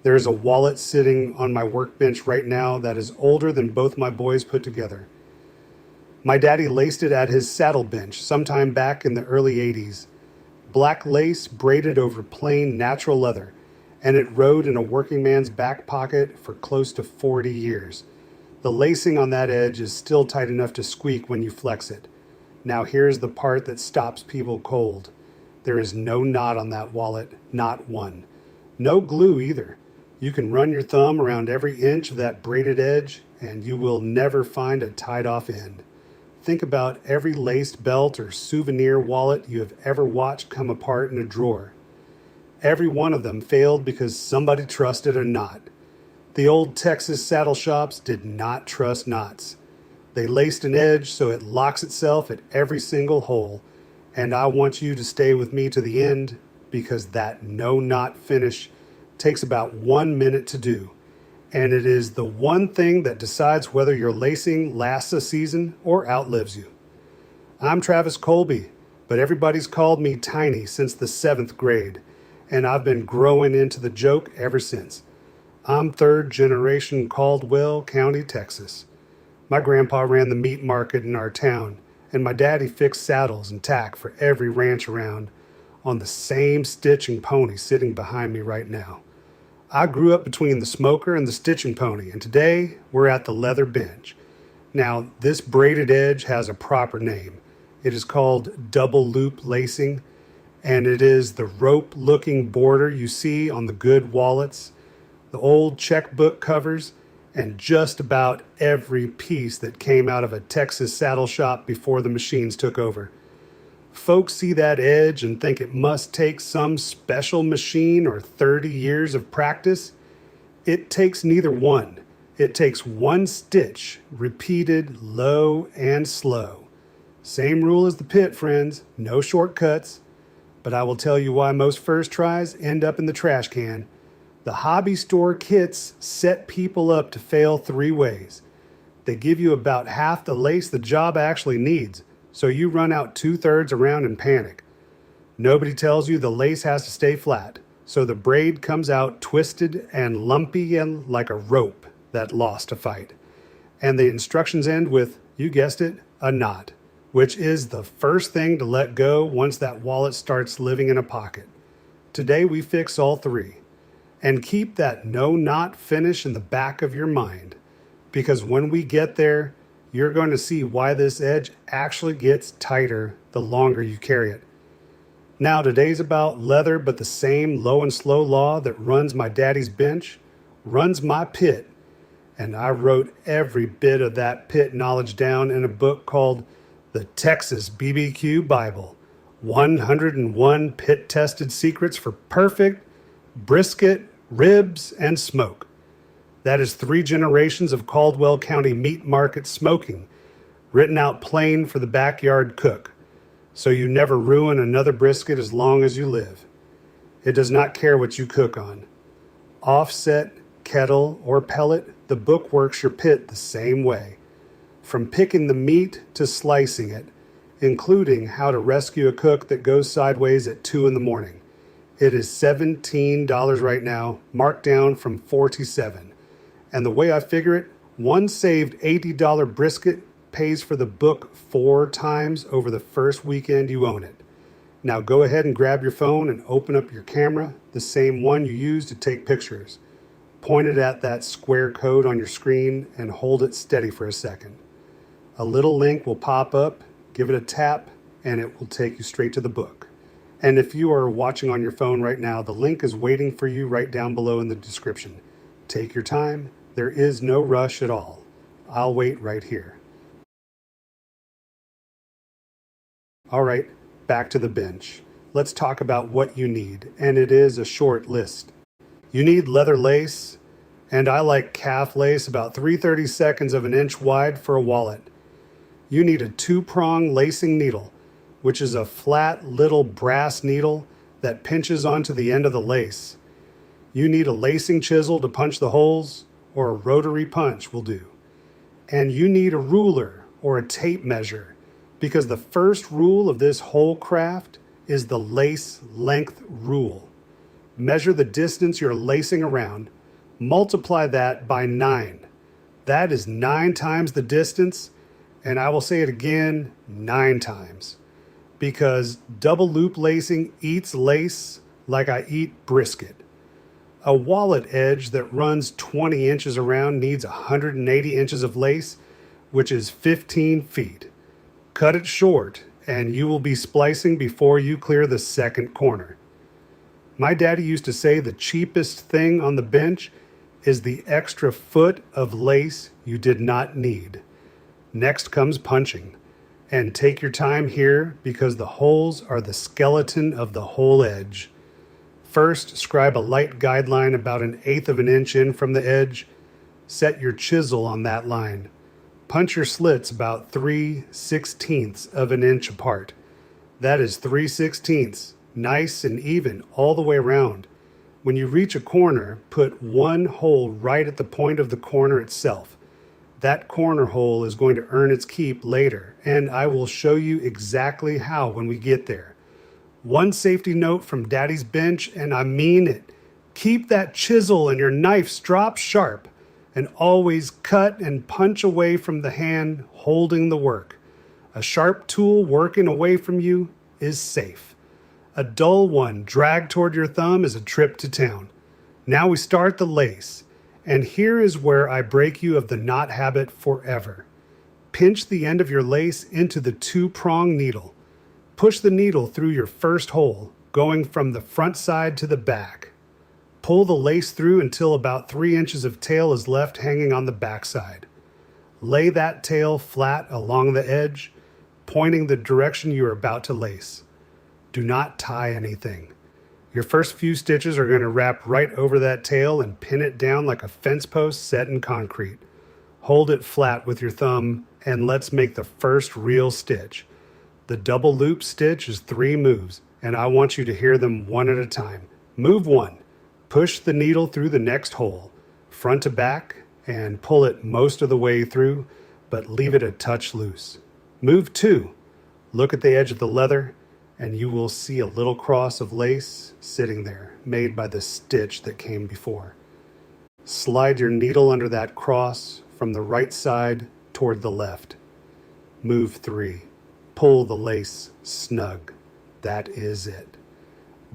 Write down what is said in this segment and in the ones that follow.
There is a wallet sitting on my workbench right now that is older than both my boys put together. My daddy laced it at his saddle bench sometime back in the early 80s. Black lace braided over plain natural leather, and it rode in a working man's back pocket for close to 40 years. The lacing on that edge is still tight enough to squeak when you flex it. Now here's the part that stops people cold. There is no knot on that wallet, not one. No glue either. You can run your thumb around every inch of that braided edge, and you will never find a tied off end. Think about every laced belt or souvenir wallet you have ever watched come apart in a drawer. Every one of them failed because somebody trusted a knot. The old Texas saddle shops did not trust knots. They laced an edge so it locks itself at every single hole, and I want you to stay with me to the end because that no knot finish takes about 1 minute to do. And it is the one thing that decides whether your lacing lasts a season or outlives you. I'm Travis Kolbe, but everybody's called me Tiny since the 7th grade, and I've been growing into the joke ever since. I'm third generation Caldwell County, Texas. My grandpa ran the meat market in our town, and my daddy fixed saddles and tack for every ranch around on the same stitching pony sitting behind me right now. I grew up between the smoker and the stitching pony, and today we're at the leather bench. Now, this braided edge has a proper name. It is called double loop lacing, and it is the rope-looking border you see on the good wallets, the old checkbook covers, and just about every piece that came out of a Texas saddle shop before the machines took over. Folks see that edge and think it must take some special machine or 30 years of practice. It takes neither one. It takes one stitch, repeated low and slow. Same rule as the pit, friends, no shortcuts. But I will tell you why most first tries end up in the trash can. The hobby store kits set people up to fail 3 ways. They give you about half the lace the job actually needs, so you run out 2/3 around in panic. Nobody tells you the lace has to stay flat, so the braid comes out twisted and lumpy and like a rope that lost a fight. And the instructions end with, you guessed it, a knot, which is the first thing to let go once that wallet starts living in a pocket. Today we fix all 3. And keep that no knot finish in the back of your mind, because when we get there, you're going to see why this edge actually gets tighter the longer you carry it. Now, today's about leather, but the same low and slow law that runs my daddy's bench runs my pit. And I wrote every bit of that pit knowledge down in a book called the Texas BBQ Bible, 101 pit-tested secrets for perfect brisket, ribs, and smoke. That is 3 generations of Caldwell County meat market smoking, written out plain for the backyard cook, so you never ruin another brisket as long as you live. It does not care what you cook on. Offset, kettle, or pellet, the book works your pit the same way. From picking the meat to slicing it, including how to rescue a cook that goes sideways at 2 in the morning. It is $17 right now, marked down from $47. And the way I figure it, one saved $80 brisket pays for the book 4 times over the first weekend you own it. Now go ahead and grab your phone and open up your camera, the same one you use to take pictures. Point it at that square code on your screen and hold it steady for a second. A little link will pop up, give it a tap, and it will take you straight to the book. And if you are watching on your phone right now, the link is waiting for you right down below in the description. Take your time. There is no rush at all. I'll wait right here. All right, back to the bench. Let's talk about what you need, and it is a short list. You need leather lace, and I like calf lace about 3/32 of an inch wide for a wallet. You need a 2-prong lacing needle, which is a flat little brass needle that pinches onto the end of the lace. You need a lacing chisel to punch the holes, or a rotary punch will do. And you need a ruler or a tape measure, because the first rule of this whole craft is the lace length rule. Measure the distance you're lacing around. Multiply that by 9. That is 9 times the distance, and I will say it again 9 times. Because double loop lacing eats lace like I eat brisket. A wallet edge that runs 20 inches around needs 180 inches of lace, which is 15 feet. Cut it short, and you will be splicing before you clear the second corner. My daddy used to say the cheapest thing on the bench is the extra foot of lace you did not need. Next comes punching. And take your time here because the holes are the skeleton of the whole edge. First, scribe a light guideline about 1/8 of an inch in from the edge. Set your chisel on that line. Punch your slits about 3/16 of an inch apart. That is 3/16, nice and even all the way around. When you reach a corner, put one hole right at the point of the corner itself. That corner hole is going to earn its keep later, and I will show you exactly how when we get there. One safety note from Daddy's bench, and I mean it. Keep that chisel and your knife drop sharp, and always cut and punch away from the hand holding the work. A sharp tool working away from you is safe. A dull one dragged toward your thumb is a trip to town. Now we start the lace. And here is where I break you of the knot habit forever. Pinch the end of your lace into the 2-prong needle. Push the needle through your first hole, going from the front side to the back. Pull the lace through until about 3 inches of tail is left hanging on the back side. Lay that tail flat along the edge, pointing the direction you are about to lace. Do not tie anything. Your first few stitches are going to wrap right over that tail and pin it down like a fence post set in concrete. Hold it flat with your thumb and let's make the first real stitch. The double loop stitch is 3 moves, and I want you to hear them one at a time. Move 1. Push the needle through the next hole, front to back, and pull it most of the way through, but leave it a touch loose. Move 2. Look at the edge of the leather, and you will see a little cross of lace sitting there, made by the stitch that came before. Slide your needle under that cross from the right side toward the left. Move 3. Pull the lace snug. That is it.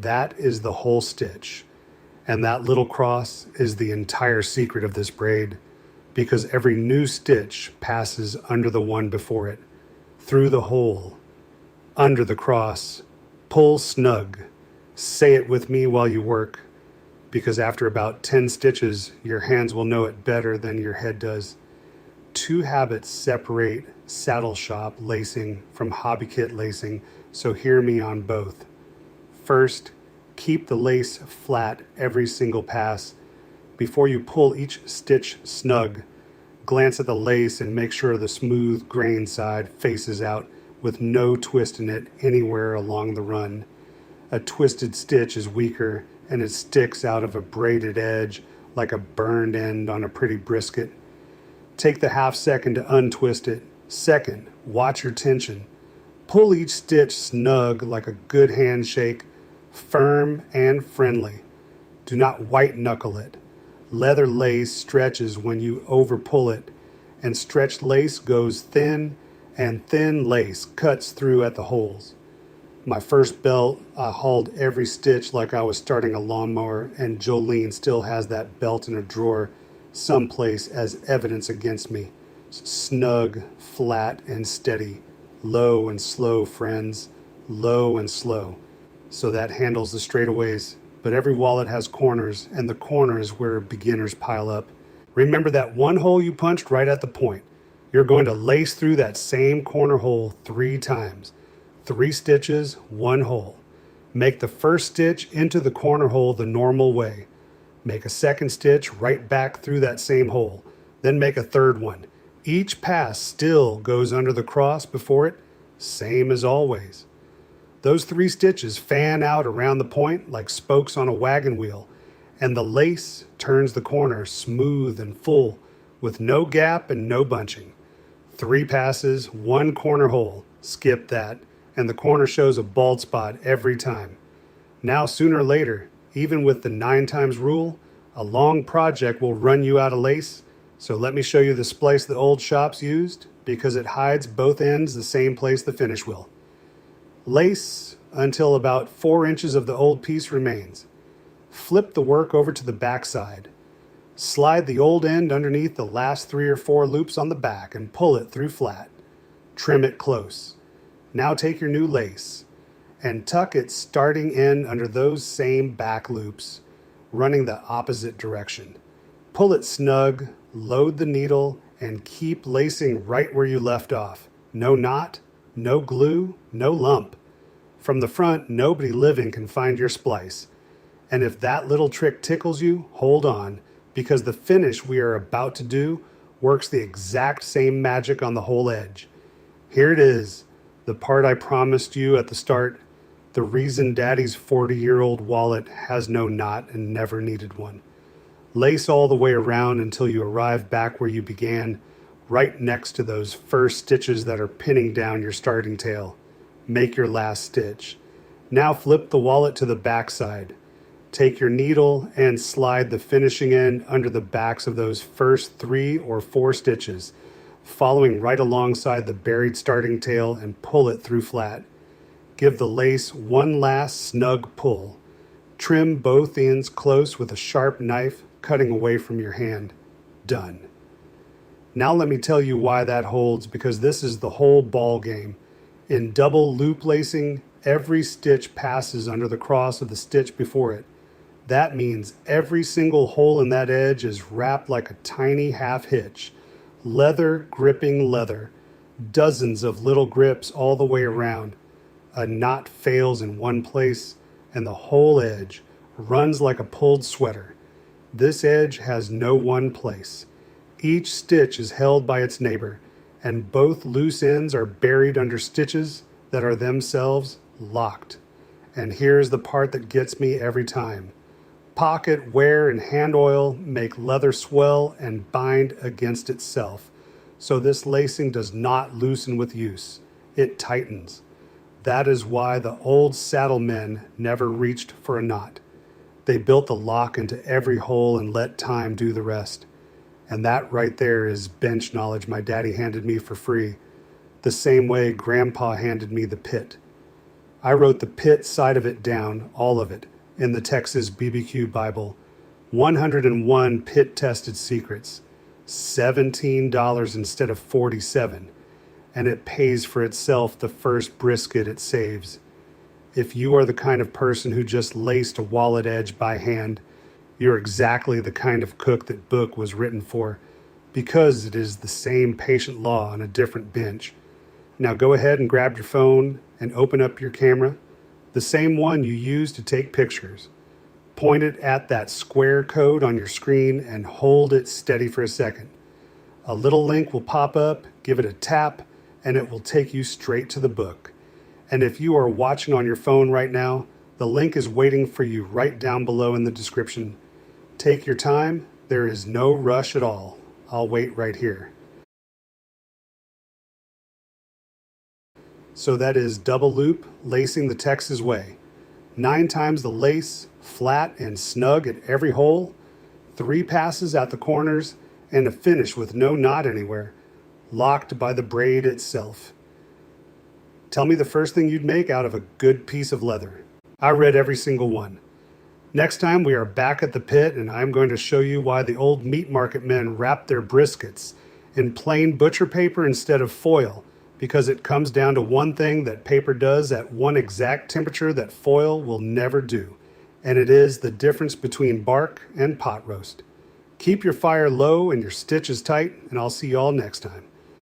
That is the whole stitch. And that little cross is the entire secret of this braid, because every new stitch passes under the one before it, through the hole, under the cross. Pull snug. Say it with me while you work, because after about 10 stitches, your hands will know it better than your head does. 2 habits separate saddle shop lacing from hobby kit lacing, so hear me on both. First, keep the lace flat every single pass. Before you pull each stitch snug, glance at the lace and make sure the smooth grain side faces out with no twist in it anywhere along the run. A twisted stitch is weaker and it sticks out of a braided edge like a burned end on a pretty brisket. Take the half second to untwist it. Second, watch your tension. Pull each stitch snug like a good handshake, firm and friendly. Do not white knuckle it. Leather lace stretches when you over pull it, and stretched lace goes thin, and thin lace cuts through at the holes. My first belt, I hauled every stitch like I was starting a lawnmower, and Jolene still has that belt in a drawer someplace as evidence against me. Snug, flat, and steady. Low and slow, friends. Low and slow. So that handles the straightaways, but every wallet has corners, and the corner is where beginners pile up. Remember that one hole you punched right at the point. You're going to lace through that same corner hole 3 times. 3 stitches, 1 hole. Make the first stitch into the corner hole the normal way. Make a second stitch right back through that same hole. Then make a third one. Each pass still goes under the cross before it, same as always. Those 3 stitches fan out around the point like spokes on a wagon wheel, and the lace turns the corner smooth and full with no gap and no bunching. 3 passes, 1 corner hole. Skip that, and the corner shows a bald spot every time. Now, sooner or later, Even with the 9 times rule, a long project will run you out of lace. So let me show you the splice the old shops used, because it hides both ends the same place the finish will. Lace until about 4 inches of the old piece remains. Flip the work over to the back side. Slide the old end underneath the last 3 or 4 loops on the back and pull it through flat. Trim it close. Now take your new lace and tuck its starting end under those same back loops, running the opposite direction. Pull it snug, load the needle, and keep lacing right where you left off. No knot, no glue, no lump. From the front, nobody living can find your splice. And if that little trick tickles you, hold on, because the finish we are about to do works the exact same magic on the whole edge. Here it is, the part I promised you at the start, the reason Daddy's 40-year-old wallet has no knot and never needed one. Lace all the way around until you arrive back where you began, right next to those first stitches that are pinning down your starting tail. Make your last stitch. Now flip the wallet to the back side. Take your needle and slide the finishing end under the backs of those first 3 or 4 stitches, following right alongside the buried starting tail, and pull it through flat. Give the lace one last snug pull. Trim both ends close with a sharp knife, cutting away from your hand. Done. Now let me tell you why that holds, because this is the whole ball game. In double loop lacing, every stitch passes under the cross of the stitch before it. That means every single hole in that edge is wrapped like a tiny half hitch. Leather gripping leather. Dozens of little grips all the way around. A knot fails in one place, and the whole edge runs like a pulled sweater. This edge has no one place. Each stitch is held by its neighbor, and both loose ends are buried under stitches that are themselves locked. And here's the part that gets me every time. Pocket, wear, and hand oil make leather swell and bind against itself, so this lacing does not loosen with use. It tightens. That is why the old saddle men never reached for a knot. They built the lock into every hole and let time do the rest. And that right there is bench knowledge my daddy handed me for free, the same way Grandpa handed me the pit. I wrote the pit side of it down, all of it, in the Texas BBQ Bible. 101 pit-tested secrets, $17 instead of $47, and it pays for itself the first brisket it saves. If you are the kind of person who just laced a wallet edge by hand, you're exactly the kind of cook that book was written for, because it is the same patient law on a different bench. Now go ahead and grab your phone and open up your camera, the same one you use to take pictures. Point it at that square code on your screen and hold it steady for a second. A little link will pop up, give it a tap, and it will take you straight to the book. And if you are watching on your phone right now, the link is waiting for you right down below in the description. Take your time. There is no rush at all. I'll wait right here. So that is double loop lacing the Texas way. 9 times the lace, flat and snug at every hole, 3 passes at the corners, and a finish with no knot anywhere, locked by the braid itself. Tell me the first thing you'd make out of a good piece of leather. I read every single one. Next time we are back at the pit, and I'm going to show you why the old meat market men wrapped their briskets in plain butcher paper instead of foil, because it comes down to one thing that paper does at one exact temperature that foil will never do, and it is the difference between bark and pot roast. Keep your fire low and your stitches tight, and I'll see you all next time.